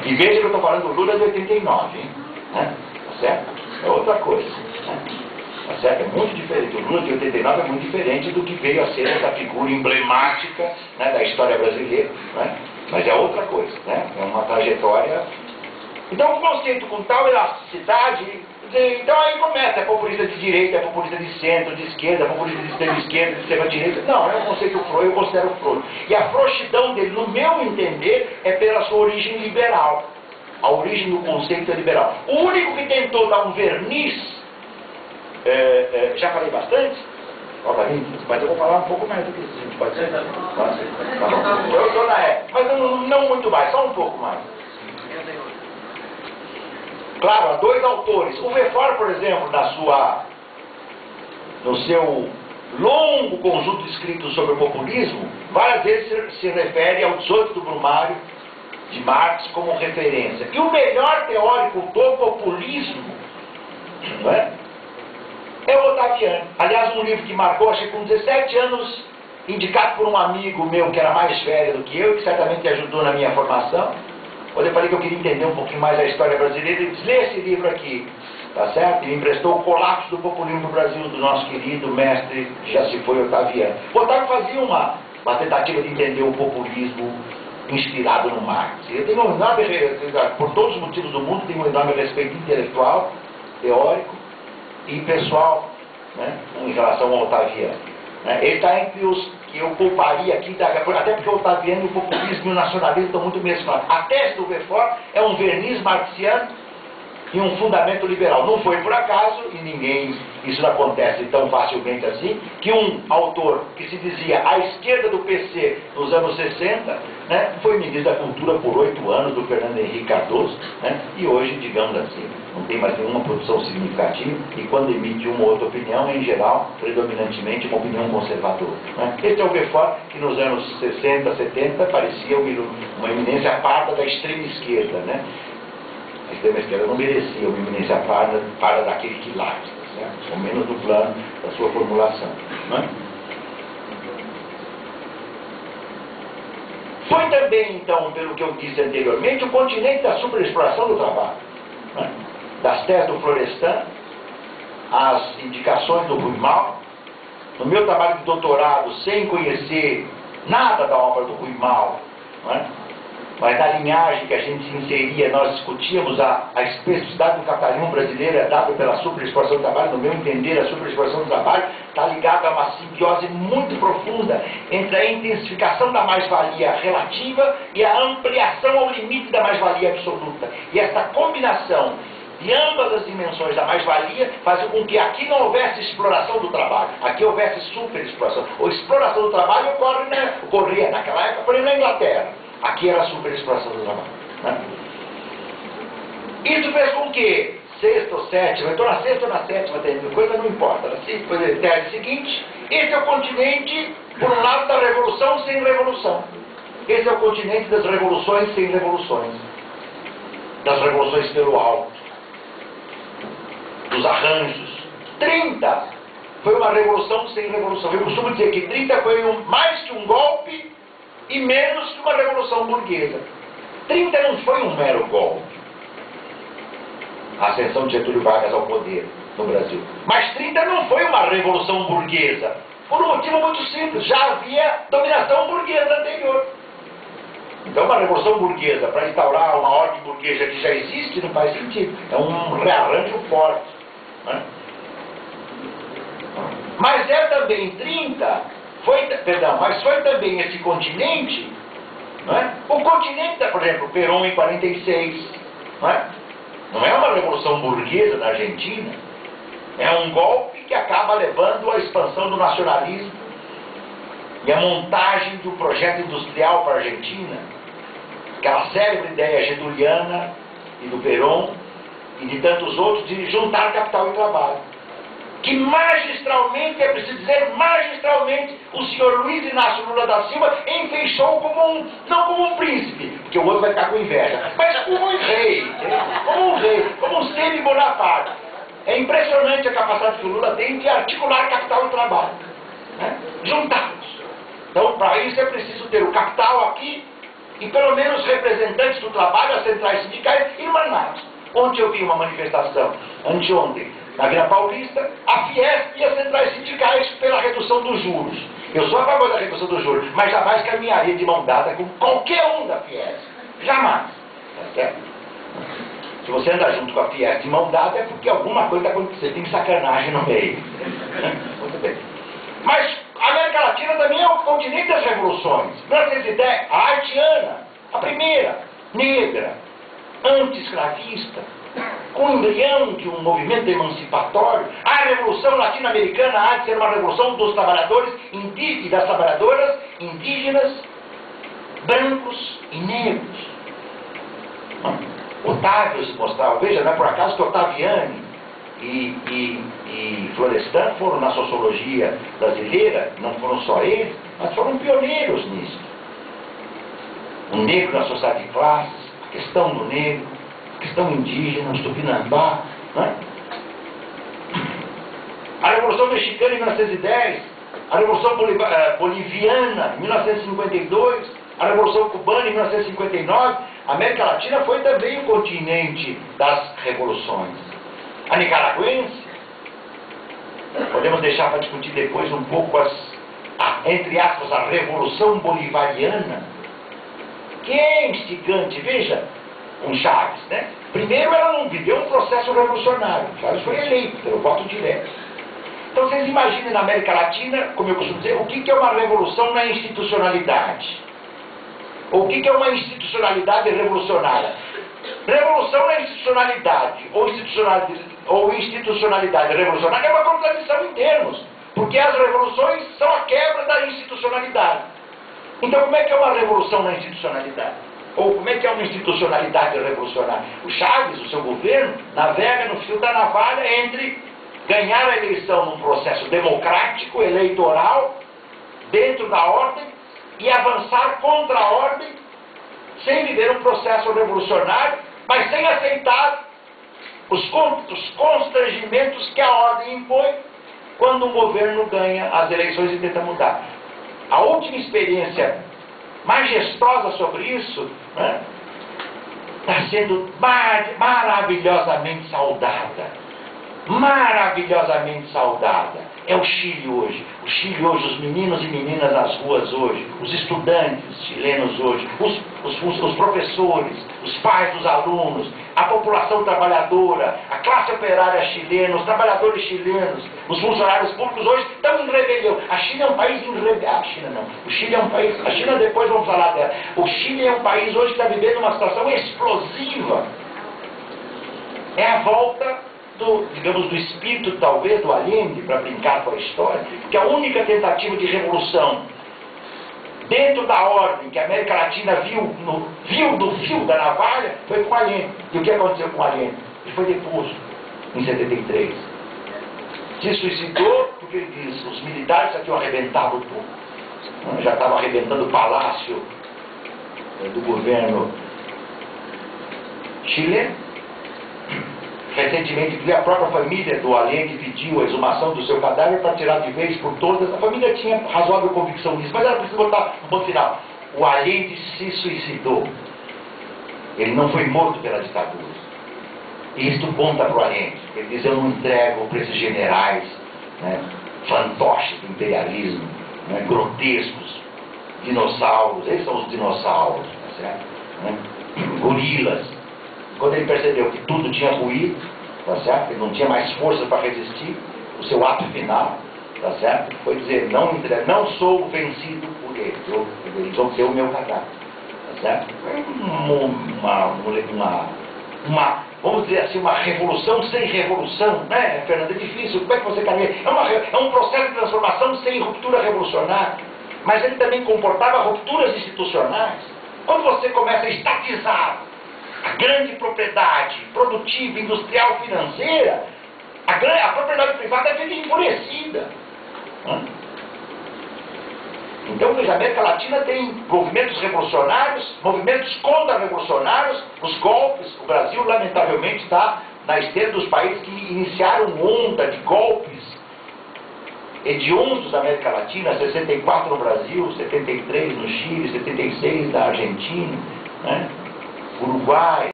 E veja que eu estou falando do Lula de 89, hein? Né? Tá certo? É outra coisa. Né? Tá certo? É muito diferente. O Lula de 89 é muito diferente do que veio a ser essa figura emblemática, né, da história brasileira. Né? Mas é outra coisa. Né? É uma trajetória. Então, um conceito com tal elasticidade. Então aí começa, é populista de direita, é populista de centro, de esquerda, é populista de extrema esquerda, de extrema direita. Não, é um conceito frouxo, eu considero frouxo. E a frouxidão dele, no meu entender, é pela sua origem liberal. A origem do conceito é liberal. O único que tentou dar um verniz, já falei bastante, mas eu vou falar um pouco mais do que isso, a gente pode ser? Tá bom. Eu estou na época, mas não muito mais, só um pouco mais. Claro, há dois autores. O Verfort, por exemplo, no seu longo conjunto de escritos sobre o populismo, várias vezes se refere ao 18 do Brumário de Marx como referência. E o melhor teórico do populismo, não é o Ottaviani. Aliás, um livro que marcou, achei com 17 anos, indicado por um amigo meu que era mais velho do que eu, que certamente ajudou na minha formação. Quando eu falei que eu queria entender um pouquinho mais a história brasileira, ele disse: lê esse livro aqui, tá certo? E me emprestou O Colapso do Populismo no Brasil, do nosso querido mestre, que já se foi, Ottaviani. O Otávio fazia uma tentativa de entender o populismo inspirado no Marx. Eu tenho um enorme, por todos os motivos do mundo, tenho um enorme respeito intelectual, teórico e pessoal, né, em relação ao Ottaviani. Ele está entre os que eu pouparia aqui, até porque o Ottaviani, o populismo e o nacionalismo estão muito mesclados. A tese do Verfort é um verniz marxiano e um fundamento liberal. Não foi por acaso, e isso não acontece tão facilmente assim, que um autor que se dizia à esquerda do PC nos anos 60, né, foi ministro da Cultura por 8 anos, do Fernando Henrique Cardoso, né, e hoje, digamos assim, não tem mais nenhuma produção significativa, e quando emite uma ou outra opinião, em geral, predominantemente uma opinião conservadora. Né. Este é o Verfort, que nos anos 60, 70, parecia uma eminência parda da extrema esquerda, né. A extrema esquerda não merecia uma eminência parda daquele que late, certo? Ao menos no plano da sua formulação. Né? Foi também, então, pelo que eu disse anteriormente, o continente da superexploração do trabalho. Né? Das teses do Florestan, as indicações do Ruimal. No meu trabalho de doutorado, sem conhecer nada da obra do Ruimal, né? Mas na linhagem que a gente se inseria, nós discutíamos a especificidade do capitalismo brasileiro dada pela superexploração do trabalho. No meu entender, a superexploração do trabalho está ligada a uma simbiose muito profunda entre a intensificação da mais-valia relativa e a ampliação ao limite da mais-valia absoluta. E essa combinação de ambas as dimensões da mais-valia faz com que aqui não houvesse exploração do trabalho, aqui houvesse superexploração. A exploração do trabalho ocorria naquela época, por exemplo, na Inglaterra. Aqui era a superexploração do trabalho. Né? Isso fez com que, sexta ou sétima, eu estou na sexta ou na sétima, coisa não importa, depois da tese seguinte, esse é o continente, por um lado, da revolução sem revolução. Esse é o continente das revoluções sem revoluções. Das revoluções pelo alto. Dos arranjos. 30 foi uma revolução sem revolução. Eu costumo dizer que 30 foi mais que um golpe e menos que uma revolução burguesa. 30 não foi um mero golpe. A ascensão de Getúlio Vargas ao poder no Brasil. Mas 30 não foi uma revolução burguesa. Por um motivo muito simples. Já havia dominação burguesa anterior. Então uma revolução burguesa para instaurar uma ordem burguesa que já existe não faz sentido. É um rearranjo forte. Né? Mas é também 30... mas foi também esse continente, não é? O continente, por exemplo, Perón em 46, não é uma revolução burguesa na Argentina, é um golpe que acaba levando à expansão do nacionalismo e à montagem do projeto industrial para a Argentina, aquela célebre ideia getuliana e do Perón e de tantos outros de juntar capital e trabalho. Que magistralmente, é preciso dizer magistralmente, o senhor Luiz Inácio Lula da Silva enfeixou não como um príncipe, porque o outro vai ficar com inveja, mas como um rei, como um semi-Bonaparte. É impressionante a capacidade que o Lula tem de articular capital e trabalho, né? Juntá-los. Então, para isso é preciso ter o capital aqui e pelo menos representantes do trabalho, as centrais sindicais, irmanados. Ontem eu vi uma manifestação, anteontem, na Vila Paulista, a Fiesp e as centrais sindicais pela redução dos juros. Eu sou a favor da redução dos juros, mas jamais caminharia de mão dada com qualquer um da Fiesp. Jamais. Tá certo? Se você anda junto com a Fiesp de mão dada, é porque alguma coisa está acontecendo, tem sacanagem no meio. Muito bem. Mas a América Latina também é o continente das revoluções. 1910, a haitiana, a primeira, negra, anti-escravista, com o embrião de um movimento emancipatório. A Revolução Latino-Americana há de ser uma revolução dos trabalhadores e das trabalhadoras indígenas, brancos e negros. Otávio se mostrava, veja, não é por acaso que Ottaviani e Florestan foram na sociologia brasileira, não foram só eles, mas foram pioneiros nisso. O negro na sociedade de classes, a questão do negro, a questão indígena, os tupinambá, né? A Revolução Mexicana em 1910, a Revolução Boliviana em 1952, a Revolução Cubana em 1959, a América Latina foi também o continente das revoluções. A nicaragüense, podemos deixar para discutir depois um pouco entre aspas, a Revolução Bolivariana, que é instigante, veja, com Chaves, né? Primeiro ela não viveu um processo revolucionário, Chaves foi eleito pelo voto direto. Então vocês imaginem na América Latina, como eu costumo dizer, o que é uma revolução na institucionalidade? Ou o que é uma institucionalidade revolucionária? Revolução na institucionalidade, ou institucionalidade revolucionária é uma contradição em termos, porque as revoluções são a quebra da institucionalidade. Então como é que é uma revolução na institucionalidade? Ou como é que é uma institucionalidade revolucionária? O Chaves, o seu governo, navega no fio da navalha entre ganhar a eleição num processo democrático, eleitoral, dentro da ordem, e avançar contra a ordem, sem viver um processo revolucionário, mas sem aceitar os constrangimentos que a ordem impõe quando um governo ganha as eleições e tenta mudar. A última experiência majestosa sobre isso, né, está sendo maravilhosamente saudada. Maravilhosamente saudada. É o Chile hoje. O Chile hoje, os meninos e meninas nas ruas hoje, os estudantes chilenos hoje, os professores, os pais dos alunos, a população trabalhadora, a classe operária chilena, os trabalhadores chilenos, os funcionários públicos hoje estão em rebelião. A China é um país em rebelião. A China não. O Chile é um país... A China depois vamos falar dela. O Chile é um país hoje que está vivendo uma situação explosiva. É a volta digamos, do espírito, talvez, do Allende, para brincar com a história, que a única tentativa de revolução dentro da ordem que a América Latina viu do fio da navalha foi com o Allende. E o que aconteceu com o Allende? Ele foi deposto em 73. Se suicidou porque ele diz, os militares já tinham arrebentado tudo. Já estavam arrebentando o palácio do governo chileno. Recentemente, a própria família do Allende pediu a exumação do seu cadáver para tirar de vez por todas. A família tinha razoável convicção nisso, mas ela precisa botar um ponto final. O Allende se suicidou. Ele não foi morto pela ditadura. E isto conta para o Allende. Ele diz, eu não entrego para esses generais, né, fantoches do imperialismo, né, grotescos, dinossauros. Esses são os dinossauros, tá certo? Né? Gorilas. Quando ele percebeu que tudo tinha ruído, tá certo? Ele não tinha mais força para resistir, o seu ato final, tá certo? Foi dizer, não sou vencido por eles, eles vão ter o meu cadáver, tá certo? Vamos dizer assim, uma revolução sem revolução, né, Fernando? É difícil, como é que você caminha? É um processo de transformação sem ruptura revolucionária, mas ele também comportava rupturas institucionais. Quando você começa a estatizar a grande propriedade produtiva, industrial, financeira, a propriedade privada fica enfurecida. Então, veja, a América Latina tem movimentos revolucionários, movimentos contra-revolucionários, os golpes. O Brasil, lamentavelmente, está na esteira dos países que iniciaram onda de golpes hediondos da América Latina, 64 no Brasil, 73 no Chile, 76 na Argentina, né? Uruguai.